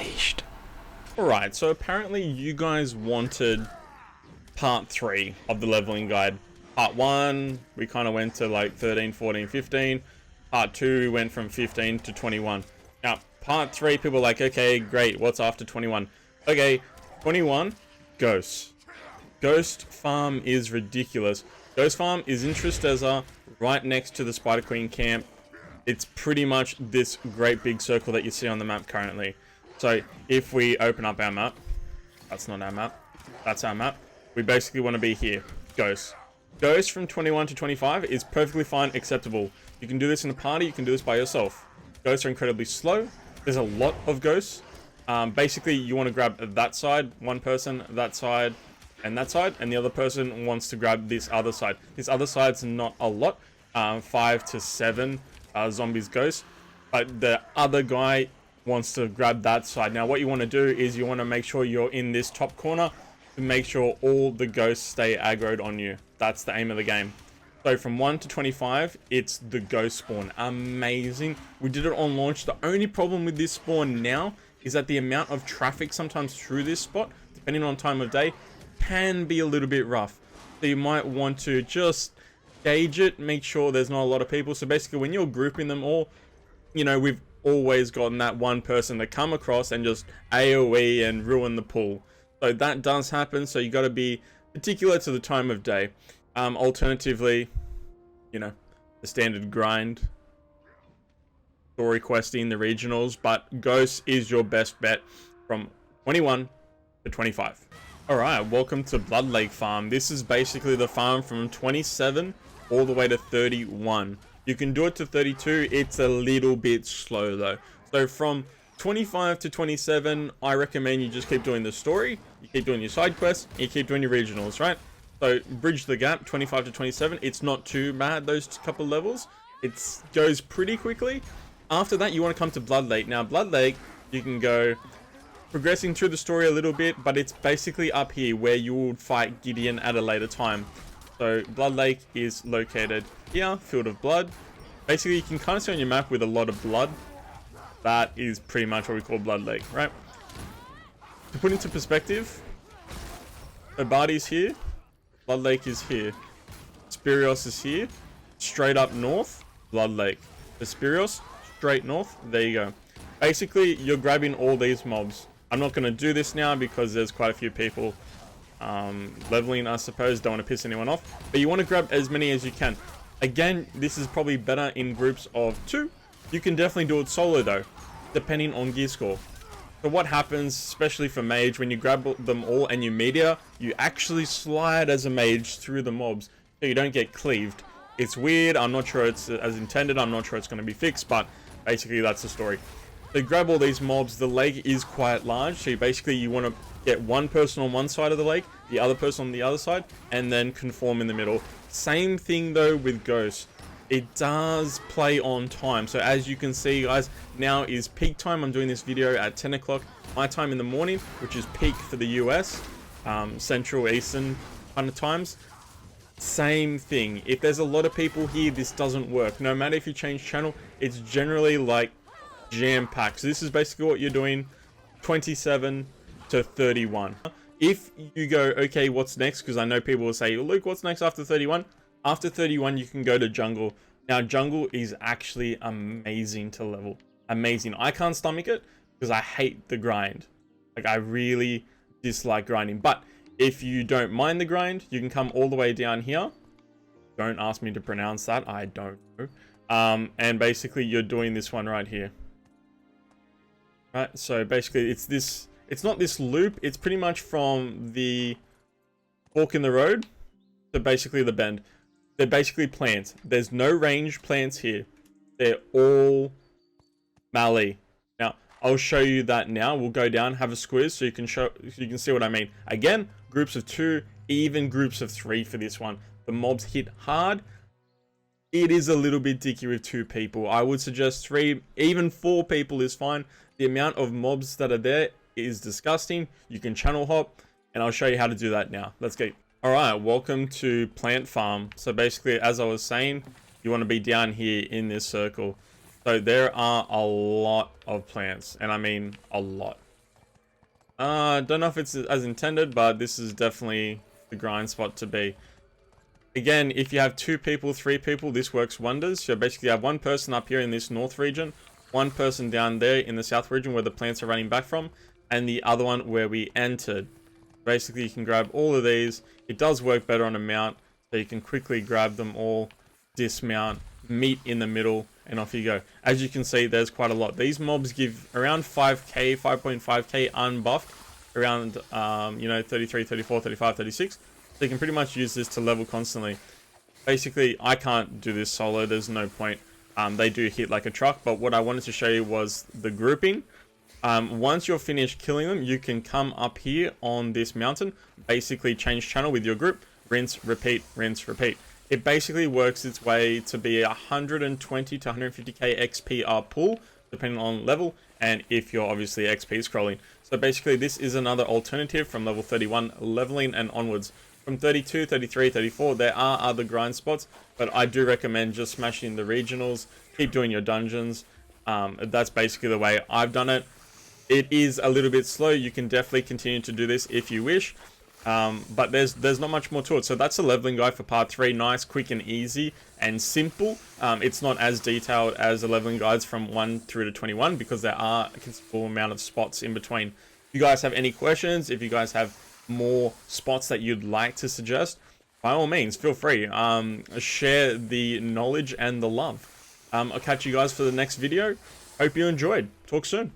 Unleashed. Alright, so apparently you guys wanted part 3 of the leveling guide. Part 1, we kind of went to like 13, 14, 15. Part 2, we went from 15 to 21. Now, part 3, people are like, okay, great, what's after 21? Okay, 21, Ghosts. Ghost Farm is ridiculous. Ghost Farm is in Tristeza, right next to the Spider Queen camp. It's pretty much this great big circle that you see on the map currently. So if we open up our map, that's not our map, that's our map. We basically want to be here, Ghosts. Ghosts from 21 to 25 is perfectly fine, acceptable. You can do this in a party, you can do this by yourself. Ghosts are incredibly slow. There's a lot of ghosts. Basically, you want to grab that side, one person, that side, and the other person wants to grab this other side. This other side's not a lot, 5 to 7 zombies ghosts, but the other guy wants to grab that side. Now what you want to do is you want to make sure you're in this top corner to make sure all the ghosts stay aggroed on you. That's the aim of the game. So from 1 to 25, it's the ghost spawn. Amazing. We did it on launch. The only problem with this spawn now is that the amount of traffic sometimes through this spot, depending on time of day, can be a little bit rough. So you might want to just gauge it, make sure there's not a lot of people. So basically when you're grouping them all, you know, we've always gotten that one person to come across and just AoE and ruin the pool. So that does happen, so you got to be particular to the time of day. Alternatively, you know, the standard grind, story questing, the regionals, but Ghost is your best bet from 21 to 25. Alright, welcome to Blood Lake Farm. This is basically the farm from 27 all the way to 31. You can do it to 32, it's a little bit slow though. So from 25 to 27, I recommend you just keep doing the story, you keep doing your side quests, you keep doing your regionals, right? So bridge the gap, 25 to 27, it's not too bad, those couple levels. It goes pretty quickly. After that, you want to come to Blood Lake. Now, Blood Lake, you can go progressing through the story a little bit, but it's basically up here where you will fight Gideon at a later time. So Blood Lake is located here, Field of Blood. Basically, you can kind of see on your map with a lot of blood. That is pretty much what we call Blood Lake, right? To put into perspective, Obadi's here, Blood Lake is here, Spirios is here, straight up north, Blood Lake. Spirios, straight north, there you go. Basically, you're grabbing all these mobs. I'm not going to do this now because there's quite a few people leveling, I suppose. Don't want to piss anyone off, but you want to grab as many as you can. Again, this is probably better in groups of 2. You can definitely do it solo though, depending on gear score. So what happens, especially for mage, when you grab them all and you meteor, you actually slide as a mage through the mobs, so you don't get cleaved. It's weird, I'm not sure it's as intended, I'm not sure it's going to be fixed, but basically that's the story. So grab all these mobs, the lake is quite large, so you want to get one person on one side of the lake, the other person on the other side, and then conform in the middle. Same thing though with Ghost. It does play on time, so as you can see guys, now is peak time. I'm doing this video at 10 o'clock my time in the morning, which is peak for the US, Central Eastern kind of times. Same thing, if there's a lot of people here, this doesn't work. No matter if you change channel, it's generally like jam-packed. So this is basically what you're doing, 27 to 31. If you go, okay, what's next? Because I know people will say, Luke, what's next after 31? After 31, you can go to jungle. Now, jungle is actually amazing to level. Amazing. I can't stomach it because I hate the grind. Like, I really dislike grinding. But if you don't mind the grind, you can come all the way down here. Don't ask me to pronounce that. I don't know. And basically, you're doing this one right here. Right? So basically, it's this. It's not this loop. It's pretty much from the fork in the road to basically the bend. They're basically plants. There's no range plants here. They're all melee. Now, I'll show you that now. We'll go down, have a squeeze, so you can see what I mean. Again, groups of 2, even groups of 3 for this one. The mobs hit hard. It is a little bit dicky with 2 people. I would suggest 3, even 4 people is fine. The amount of mobs that are there is disgusting. You can channel hop, and I'll show you how to do that now. Let's go. Alright, welcome to Plant Farm. So basically, as I was saying, you want to be down here in this circle. So there are a lot of plants, and I mean a lot. Don't know if it's as intended, but this is definitely the grind spot to be. Again, if you have 2 people, 3 people, this works wonders. So basically you have 1 person up here in this north region, 1 person down there in the south region where the plants are running back from, and the other one where we entered. Basically you can grab all of these. It does work better on a mount, so you can quickly grab them all, dismount, meet in the middle, and off you go. As you can see, there's quite a lot. These mobs give around 5k, 5.5k unbuffed, around, 33, 34, 35, 36. So you can pretty much use this to level constantly. Basically, I can't do this solo. There's no point. They do hit like a truck, but what I wanted to show you was the grouping. Once you're finished killing them, you can come up here on this mountain, basically change channel with your group, rinse, repeat, rinse, repeat. It basically works its way to be 120 to 150k XP pool, depending on level, and if you're obviously XP scrolling. So basically, this is another alternative from level 31 leveling and onwards. From 32, 33, 34, there are other grind spots, but I do recommend just smashing the regionals, keep doing your dungeons. That's basically the way I've done it. It is a little bit slow. You can definitely continue to do this if you wish. But there's not much more to it. So that's a leveling guide for part 3. Nice, quick and easy and simple. It's not as detailed as the leveling guides from 1 through to 21 because there are a considerable amount of spots in between. If you guys have any questions, if you guys have more spots that you'd like to suggest, by all means, feel free. Share the knowledge and the love. I'll catch you guys for the next video. Hope you enjoyed. Talk soon.